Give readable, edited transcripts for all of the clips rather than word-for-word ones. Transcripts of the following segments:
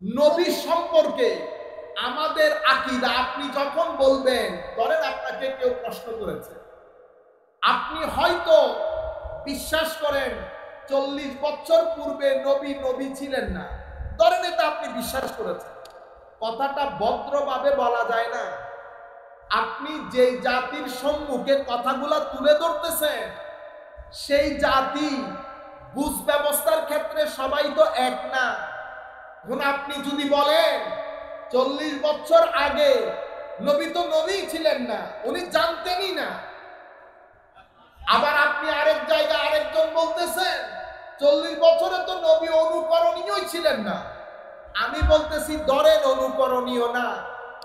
নবী সম্পর্কে আমাদের আকীদা আপনি যখন বলবেন, ধরেন আপনাকে কেউ প্রশ্ন করেছে, আপনি হয়তো বিশ্বাস করেন 40 বছর পূর্বে নবী নবী ছিলেন না, ধরেন এটা আপনি বিশ্বাস করেছেন। কথাটা ভদ্রভাবে বলা যায় না। আপনি যে জাতির সম্মুখে কথাগুলা তুলে ধরতেছেন, সেই জাতি বুঝ ব্যবস্থার ক্ষেত্রে সবাই তো এক না। এখন আপনি যদি বলেন 40 বছর আগে নবী তো নবী ছিলেন না, উনি জানতেনই না। আবার আপনি আরেক জায়গায় আরেকজন বলতেছেন 40 বছরে তো নবী অনুকরণীয়ই ছিলেন না। আমি বলতেছি ধরেন অনুকরণীয় না,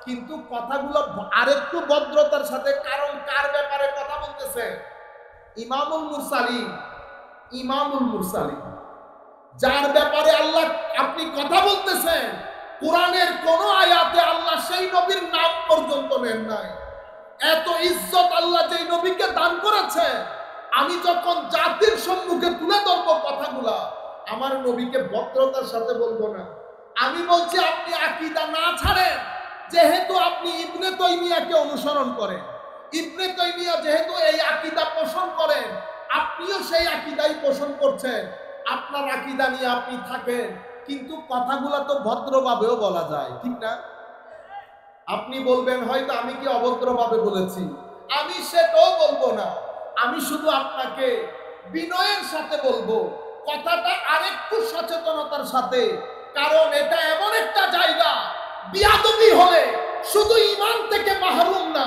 কিন্তু কথাগুলো আরেকটু ভদ্রতার সাথে, কারণ কার ব্যাপারে কথা বলতেছেন? ইমামুল মুরসালিন। ইমামুল মুরসালিন যার ব্যাপারে আল্লাহ আপনি কথা বলতেছেন, কোরআনের কোন আয়াতে আল্লাহ সেই নবীর নাম পর্যন্ত নেন নাই। এত ইজ্জত আল্লাহ যেই নবীকে দান করেছে, আমি যখন জাতির সম্মুখে তুলে ধরবো কথাগুলা, আমার নবীকে ভদ্রতার সাথে বলবো না। আমি বলছি আপনি আকীদা না ছাড়েন, যেহেতু আপনি ইবনে তাইমিয়াকে অনুসরণ করেন, ইবনে তাইমিয়া যেহেতু এই আকীদা পোষণ করেন, আপনিও সেই আকীদাই পোষণ করছেন। আপনার আকীদা নিয়ে আপনি থাকেন, কিন্তু কথাগুলা তো ভদ্রভাবেও বলা যায়, ঠিক না? আপনি বলবেন হয়তো আমি কি অভদ্রভাবে বলেছি, আমি সেটাও বলবো না। আমি শুধু আপনাকে বিনয়ের সাথে বলবো কথাটা আরেকটু সচেতনতার সাথে, কারণ এটা এমন একটা জায়গা, বিয়াদবি হলে শুধু ঈমান থেকে মাহরুম না,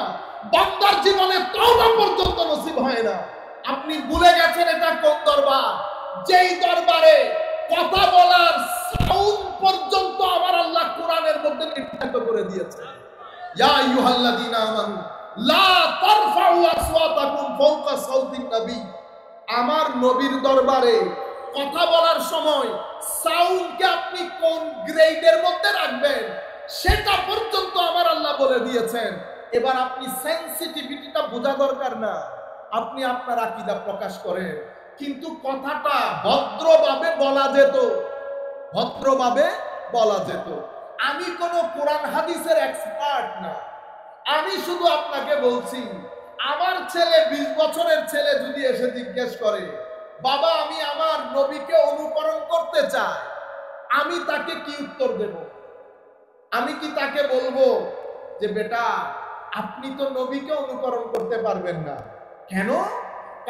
বান্দার জীবনে তওবা পর্যন্ত নসিব হয় না। আপনি ভুলে গেছেন এটা কোন দরবার, যেই দরবারে কথা বলার সাউন্ড পর্যন্ত আমার আল্লাহ কোরআনের মধ্যে নির্ধারিত করে দিয়েছে। ইয়া আইয়ুহাল্লাযীনা আমানু লা তারফাউ আসওয়াতাকুম ফাওকা সাওতিন নবী। আমার নবীর দরবারে কথা বলার সময় সাউন্ডকে আপনি কোন গ্রেডের মধ্যে রাখবেন সেটা পর্যন্ত আমার আল্লাহ বলে দিয়েছেন। এবার আপনি সেনসিটিভিটিটা বোঝা দরকার না, আপনি আপনার আকীদা প্রকাশ করেন, কিন্তু কথাটা ভদ্রভাবে বলা যেত, ভদ্রভাবে বলা যেত। আমি কোন কোরআন হাদিসের এক্সপার্ট না, আমি শুধু আপনাকে বলছি, আমার ছেলে 20 বছরের ছেলে যদি এসে জিজ্ঞেস করে, বাবা আমি আমার নবীকে অনুকরণ করতে চাই, আমি তাকে কি উত্তর দেব? আমি কি তাকে বলবো যে বেটা আপনি তো নবীকে অনুকরণ করতে পারবেন না? কেন?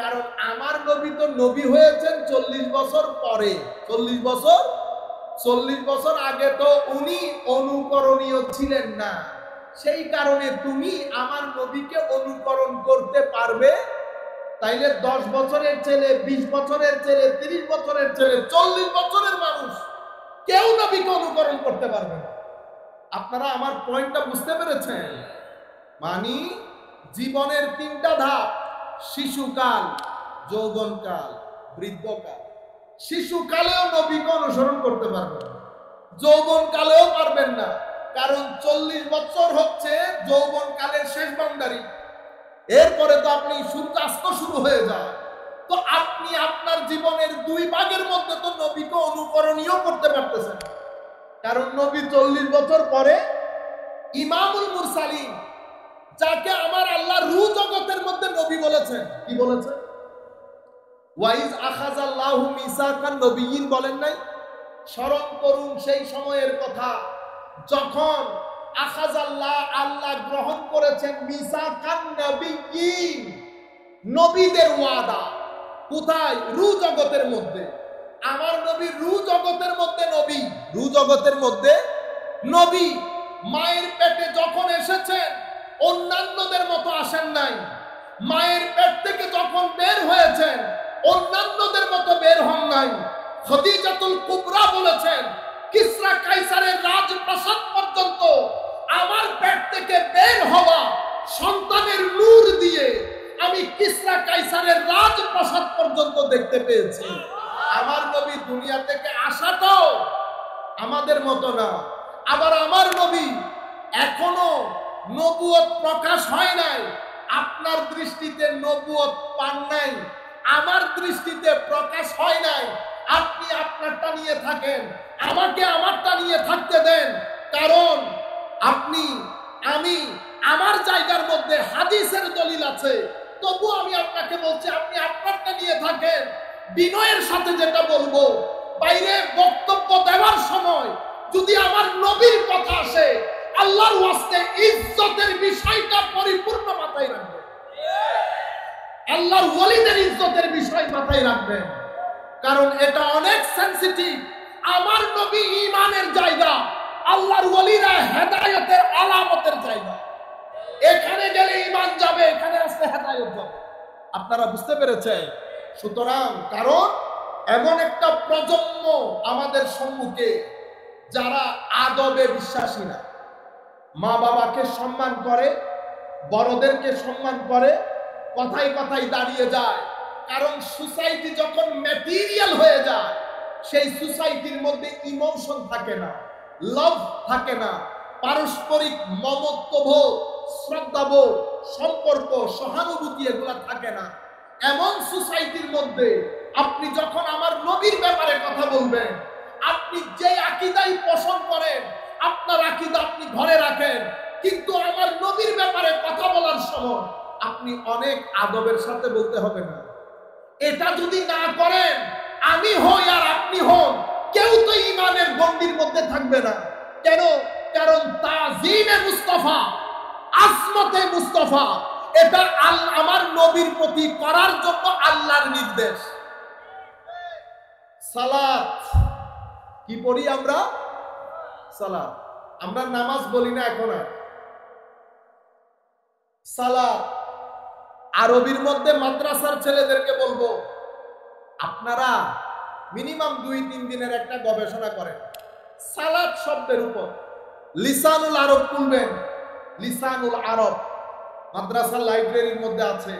কারণ আমার নবী তো নবী হয়েছেন 40 বছর পরে। 40 বছর আগে তো উনি অনুকরণীয় ছিলেন না, সেই কারণে তুমি আমার নবীকে অনুকরণ করতে পারবে। তাইলে 10 বছরের ছেলে, 20 বছরের ছেলে, 30 বছরের ছেলে, 40 বছরের মানুষ কেউ নবীকে অনুকরণ করতে পারবে না। আপনারা আমার পয়েন্টটা বুঝতে পেরেছেন? মানে জীবনের 3টা ধাপ, শিশুকাল, যৌবনকাল, বৃদ্ধকাল। শিশুকালেও নবীকে অনুসরণ করতে পারবেন না, যৌবনকালেও পারবেন না, কারণ 40 বছর হচ্ছে যৌবনকালের শেষ বান্দারি। এরপরে তো আপনি সূর্যাস্ত শুরু হয়ে যায়। তো আপনি আপনার জীবনের 2 ভাগের মধ্যে তো নবীকে অনুকরণীয় করতে পারতেছেন, কারণ নবী 40 বছর পরে ইমামুল মুরসালিন, যাকে আমার আল্লাহ রূহ জগতের মধ্যে নবী বলেছেন, কি বলেছেন? ওয়াইজ আখাযাল্লাহু মিসাকান নবিয়্যিন বলেন নাই? স্মরণ করুন সেই সময়ের কথা যখন আখাযাল্লাহ আল্লাহ গ্রহণ করেছেন মিসাকান নবিয়্যিন, নবীদের ওয়াদা। কোথায়? রূহ জগতের মধ্যে। আমার নবী রূহ জগতের মধ্যে নবী, রূহ জগতের মধ্যে নবী। মায়ের পেটে যখন এসেছেন অন্যান্যদের মতো আসেন নাই, মায়ের পেট থেকে যখন বের হয়েছেন অন্যান্যদের মতো বের হন নাই। খদিজাতুল কুবরা বলেছেন কিসরা কাইসারের রাজপ্রাসাদ পর্যন্ত আমার পেট থেকে বের হওয়া সন্তানের নূর দিয়ে আমি কিসরা কাইসারের রাজপ্রাসাদ পর্যন্ত দেখতে পেয়েছি। আমার নবী দুনিয়া থেকে আসাটাও আমাদের মতো না। আবার আমার নবী এখনো নবুয়ত প্রকাশ হয় নাই, আপনার দৃষ্টিতে নবুয়ত পান নাই, আমার দৃষ্টিতে প্রকাশ হয় নাই। আপনি আপনারটা নিয়ে থাকেন, আমাকে আমারটা নিয়ে থাকতে দেন। কারণ আপনি আমি আমার জায়গার মধ্যে হাদিসের দলিল আছে, তবু আমি আপনাকে বলছি আপনি আপনারটা নিয়ে থাকেন। বিনয়ের সাথে যেটা বলবো, বাইরে বক্তব্য দেওয়ার সময় যদি আমার নবীর কথা আসে, আল্লাহর ওয়াস্তে ইজ্জতের বিষয়টা পরিপূর্ণ মাথায় রাখবেন। আল্লাহর ওয়ালিদের ইজ্জতের বিষয় মাথায় রাখবেন, কারণ এটা অনেক সেনসিটিভ। আমার নবী ঈমানের জায়গা, আল্লাহর ওয়ালিরা হেদায়েতের আলামতের জায়গা। এখানে গেলে ঈমান যাবে, এখানে আসলে হেদায়েত যাবে। আপনারা বুঝতে পেরেছেন? সুতরাং কারণ এমন একটা প্রজন্ম আমাদের সম্মুখে যারা আদবে বিশ্বাসী না, মা বাবাকে সম্মান করে, বড়দেরকে সম্মান করে, কথায় কথায় দাঁড়িয়ে যায়। কারণ সোসাইটি যখন ম্যাটেরিয়াল হয়ে যায়, সেই সোসাইটির মধ্যে ইমোশন থাকে না, লাভ থাকে না, পারস্পরিক মমত্ববোধ, শ্রদ্ধাবোধ, সম্পর্ক, সহানুভূতি এগুলা থাকে না। এমন সোসাইটির মধ্যে আপনি যখন আমার নবীর ব্যাপারে কথা বলবেন, আপনি যে আকীদাই পোষণ করেন, আপনার আকীদা আপনি ঘরে রাখেন, কিন্তু আমার নবীর ব্যাপারে কথা বলার সময় আপনি অনেক আদবের সাথে বলতে হবে না। এটা যদি না করেন, আমি হই আর আপনি হন, কেউ তো ঈমানের গণ্ডির মধ্যে থাকবে না। কেন? কারণ তাজিমে মুস্তাফা, আজমতে মুস্তাফা, এটা আমার নবীর প্রতি করার জন্য আল্লাহর নির্দেশ। সালাত কি পড়ি আমরা? সালাত। আমরা নামাজ বলি না এখন আর। সালাত আরবির মধ্যে মাদ্রাসার ছেলেদেরকে বলবো, আপনারা মিনিমাম 2-3 দিনের একটা গবেষণা করেন সালাত শব্দের উপর। লিসানুল আরব খুলবেন, লিসানুল আরব মাদ্রাসার লাইব্রেরির মধ্যে আছে,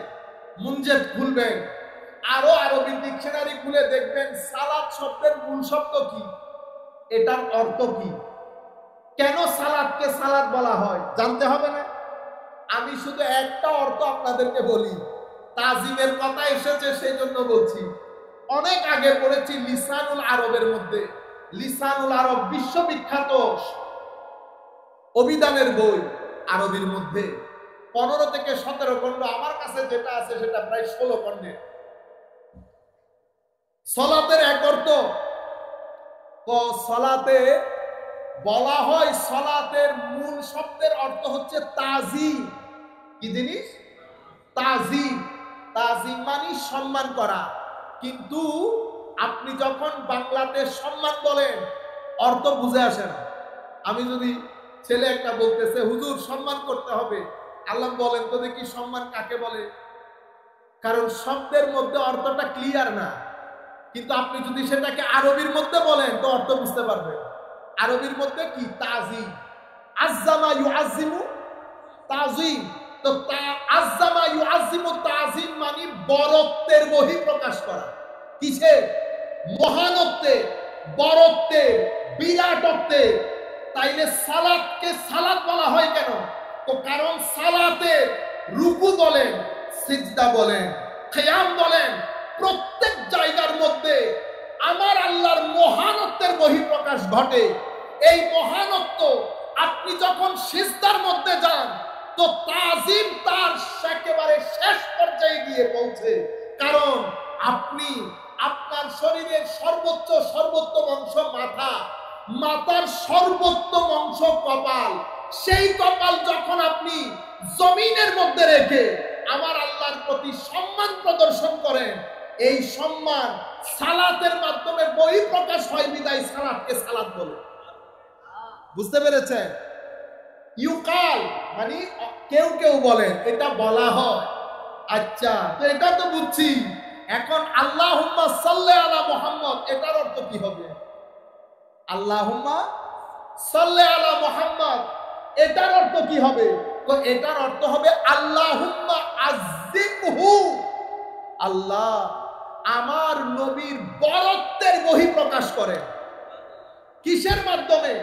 মুনজেদ খুলবেন, আরো আরবি ডিকশনারি খুলে দেখবেন সালাত শব্দের মূল শব্দ কি, এটার অর্থ কি, কেন সালাতকে সালাত বলা হয় জানতে হবে না? আমি শুধু একটা অর্থ আপনাদেরকে বলি, তাজিমের কথা এসেছে সেই জন্য বলছি। অনেক আগে পড়েছি লিসানুল আরবের মধ্যে, লিসানুল আরব বিশ্ববিখ্যাত অভিধানের বই, আরবির মধ্যে 15 থেকে 17 খণ্ড, আমার কাছে যেটা আছে সেটা প্রায় 16 খণ্ডে। সালাতের এক অর্থ, সালাতে বলা হয়, সালাতের মূল শব্দের অর্থ হচ্ছে তাজিম। কি জিনিস? তাজিম। তাজিম মানে সম্মান করা। কিন্তু আপনি যখন বাংলাতে সম্মান বলেন, অর্থ বুঝে আসে না। আমি যদি ছেলে একটা বলতেছে হুজুর সম্মান করতে হবে, আল্লাহ বলেন তো দেখি সম্মান কাকে বলে? কারণ শব্দের মধ্যে অর্থটা ক্লিয়ার না। কিন্তু আপনি যদি সেটাকে আরবির মধ্যে বলেন তো অর্থ বুঝতে পারবেন। আরবির মধ্যে কি? তাজিম। আজ্জামা ইউআজ্জিমু তাজিম। তো আজ্জামা ইউআজ্জিমু তাজিম মানে বরত্বের বহিঃপ্রকাশ করা। কিসের? মহানত্বে, বরত্বে, বিরাটত্বে। তাইলে সালাতকে সালাত বলা হয় কেন? তো কারণ সালাতে রুকু বলেন, সিজদা বলেন, কিয়াম বলেন, প্রত্যেক জায়গার মধ্যে আমার আল্লাহর মহানত্বের বহিঃপ্রকাশ ঘটে। এই মহানত্ব আপনি যখন সিজদার মধ্যে যান তো তাজিম তার একেবারে শেষ পর্যায়ে গিয়ে পৌঁছে। কারণ আপনি আপনার শরীরের সর্বোত্তম অংশ মাথা, মাথার সর্বোত্তম অংশ কপাল, সেই কপাল যখন আপনি জমিনের মধ্যে রেখে আমার আল্লাহর প্রতি সম্মান প্রদর্শন করেন, এই সম্মান সালাতের মাধ্যমে বহিঃপ্রকাশ হয় বিদায় সালাতকে সালাত বলে। বুঝতে পেরেছেন? ইউকাল মানে কেউ কেউ বলেন, এটা বলা হয়। আচ্ছা, তো এটা তো বুঝছি। এখন আল্লাহুম্মা সাল্লি আলা মুহাম্মদ, এটার অর্থ কি হবে? আল্লাহুম্মা সাল্লি আলা মুহাম্মদ, এটার অর্থ কি হবে? তো এটার অর্থ হবে আল্লাহুম্মা আযজিমহু, আল্লাহ আমার নবীর বরত্বের বহিঃপ্রকাশ করে। কিসের মাধ্যমে?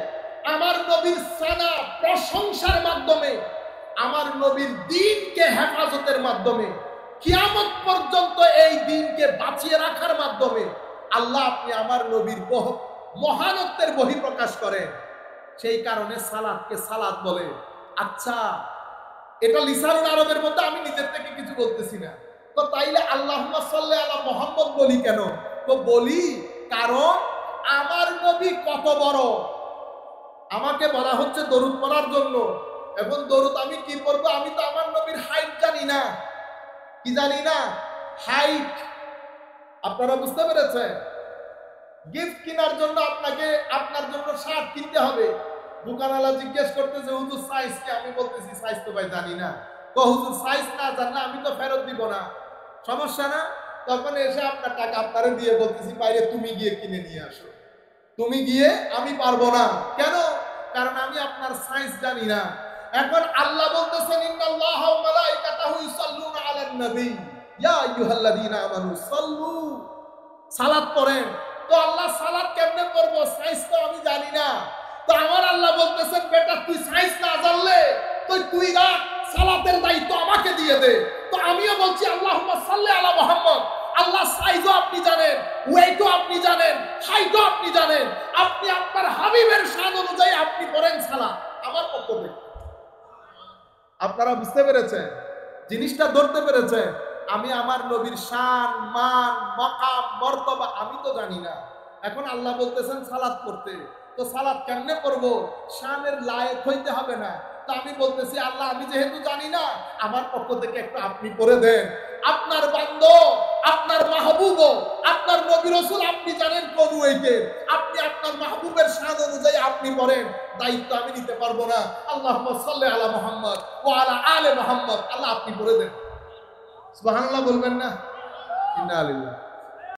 আমার নবীর সানা প্রশংসার মাধ্যমে, আমার নবীর দ্বীনকে হেফাজতের মাধ্যমে, কিয়ামত পর্যন্ত এই দ্বীনকে বাঁচিয়ে রাখার মাধ্যমে আল্লাহ আপনি আমার নবীর মহানত্বের বহিঃপ্রকাশ করেন। সেই কারণে সালাদকে সালাদ বলে। আচ্ছা, এটা লিসানুল আরবের মধ্যে, আমি নিজের থেকে কিছু বলতেছি না। তো তাইলে আল্লাহুম্মা সাল্লি আলা মুহাম্মদ বলি কেন? তো বলি কারণ আমার নবী কত বড়, আমাকে বলা হচ্ছে দরুদ পড়ার জন্য। এখন দরুদ আমি কি পড়বো? আমি তো আমার নবীর হাইট জানি না। কি জানি না? হাইট। আপনারা বুঝতে পেরেছেন? গিফট কেনার জন্য আপনাকে আপনার জন্য শার্ট কিনতে হবে। দোকানওয়ালা জিজ্ঞেস করতেছে হুজুর সাইজ কি? আমি বলতেছি সাইজ তো ভাই জানি না। তো হুজুর সাইজ না জানলে আমি তো ফেরত দিব না, সমস্যা না? তখন এসে আপনার টাকা আপনারে দিয়ে বলতেছি বাইরে তুমি গিয়ে কিনে নিয়ে আসো। তুমি গিয়ে, আমি পারবো না। কেন? কারণ আমি আপনার সাইজ জানি না। এখন আল্লাহ বলতেছেন ইন্নাল্লাহা ওয়া মালাইকাতাহু ইউসাল্লুনা আলান নবী ইয়া আইয়ুহাল্লাযীনা আমানু সাল্লু, সালাত পড়েন। তো আল্লাহ সালাত কেমনে পড়বো? সাইজ তো আমি জানি না। তো আমার আল্লাহ বলতেছেন বেটা তুই সাইজ না জানলে তুই রাখ, সালাতের দায়িত্ব আমাকে দিয়ে দে। তো আমিও বলছি আল্লাহুম্মা সাল্লি আলা মুহাম্মদ। আল্লাহ সাইজও আপনি জানেন, ওয়েটও আপনি জানেন, হাইটও আপনি জানেন। আপনি আপনার হাবিবের শান অনুযায়ী আপনি পড়েন সালাত আমার পক্ষ থেকে। আপনারা বুঝতে পেরেছেন? জিনিসটা ধরতে পেরেছেন? আমি আমার নবীর শান, মান, মাকাম, মর্তবা আমি তো জানি না। এখন আল্লাহ বলতেছেন সালাত পড়তে। তো সালাত কেমনে পড়বো? শানের লায়েক হইতে হবে না? তো আমি বলতেছি আল্লাহ আমি যেহেতু জানি না, আমার পক্ষ থেকে একটু আপনি করে দেন। আপনার বান্দা, আপনার মাহবুব, আপনার নবী রাসূল আপনি জানেন কোন ওইকে, আপনি আপনার মাহবুবের শান অনুযায়ী আপনি পড়েন। দায়িত্ব আমি নিতে পারবো না। আল্লাহুম্মা সাল্লি আলা মুহাম্মদ ওয়া আলা আলি মুহাম্মদ। আল্লাহ আপনি করে দেন। সুবহানাল্লাহ বলবেন না? ইন্না লিল্লাহ।